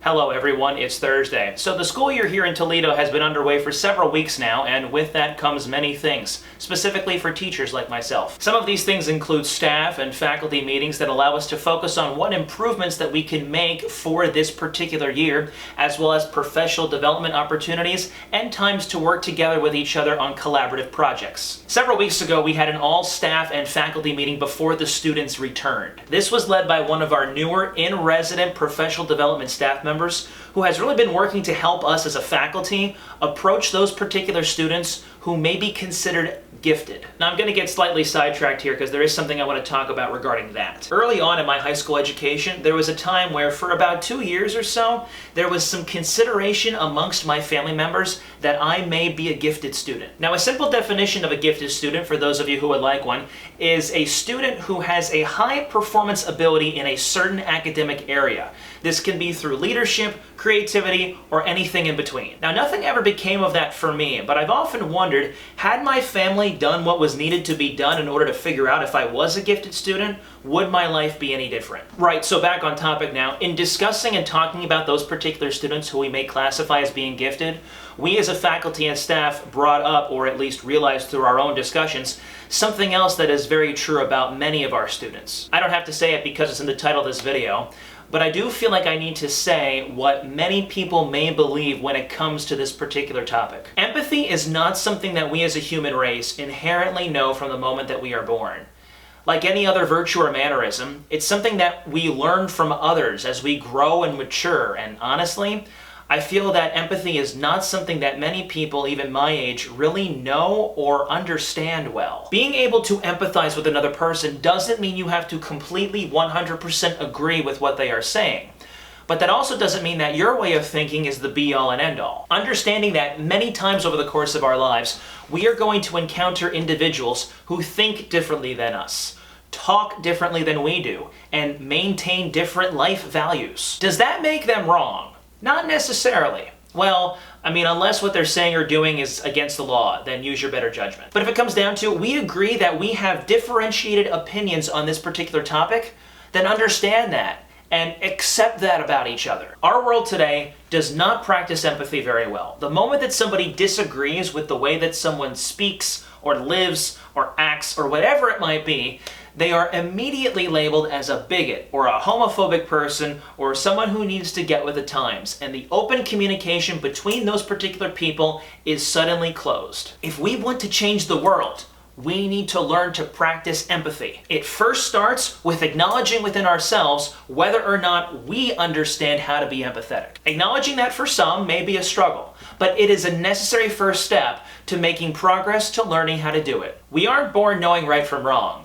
Hello everyone, it's Thursday. So the school year here in Toledo has been underway for several weeks now, and with that comes many things, specifically for teachers like myself. Some of these things include staff and faculty meetings that allow us to focus on what improvements that we can make for this particular year, as well as professional development opportunities and times to work together with each other on collaborative projects. Several weeks ago, we had an all-staff and faculty meeting before the students returned. This was led by one of our newer in-resident professional development staff members who has really been working to help us as a faculty approach those particular students who may be considered gifted. Now I'm going to get slightly sidetracked here because there is something I want to talk about regarding that. Early on in my high school education, there was a time where for about 2 years or so, there was some consideration amongst my family members that I may be a gifted student. Now a simple definition of a gifted student, for those of you who would like one, is a student who has a high performance ability in a certain academic area. This can be through leadership, creativity, or anything in between. Now nothing ever became of that for me, but I've often wondered, had my family done what was needed to be done in order to figure out if I was a gifted student, would my life be any different? Right, so back on topic now. In discussing and talking about those particular students who we may classify as being gifted, we as a faculty and staff brought up, or at least realized through our own discussions, something else that is very true about many of our students. I don't have to say it because it's in the title of this video, but I do feel like I need to say what many people may believe when it comes to this particular topic. Empathy is not something that we as a human race inherently know from the moment that we are born. Like any other virtue or mannerism, it's something that we learn from others as we grow and mature, and honestly, I feel that empathy is not something that many people, even my age, really know or understand well. Being able to empathize with another person doesn't mean you have to completely 100% agree with what they are saying. But that also doesn't mean that your way of thinking is the be-all and end-all. Understanding that many times over the course of our lives, we are going to encounter individuals who think differently than us, talk differently than we do, and maintain different life values. Does that make them wrong? Not necessarily. Well, I mean, unless what they're saying or doing is against the law, then use your better judgment. But if it comes down to, we agree that we have differentiated opinions on this particular topic, then understand that and accept that about each other. Our world today does not practice empathy very well. The moment that somebody disagrees with the way that someone speaks or lives or acts or whatever it might be, they are immediately labeled as a bigot or a homophobic person or someone who needs to get with the times, and the open communication between those particular people is suddenly closed. If we want to change the world, we need to learn to practice empathy. It first starts with acknowledging within ourselves whether or not we understand how to be empathetic. Acknowledging that for some may be a struggle, but it is a necessary first step to making progress to learning how to do it. We aren't born knowing right from wrong.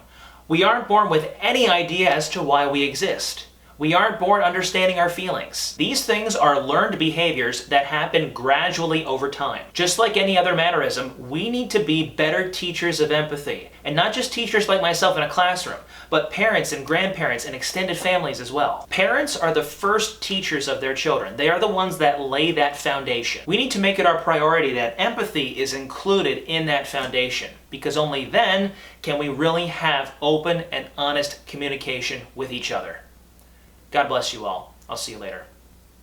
We aren't born with any idea as to why we exist. We aren't born understanding our feelings. These things are learned behaviors that happen gradually over time. Just like any other mannerism, we need to be better teachers of empathy. And not just teachers like myself in a classroom, but parents and grandparents and extended families as well. Parents are the first teachers of their children. They are the ones that lay that foundation. We need to make it our priority that empathy is included in that foundation, because only then can we really have open and honest communication with each other. God bless you all. I'll see you later.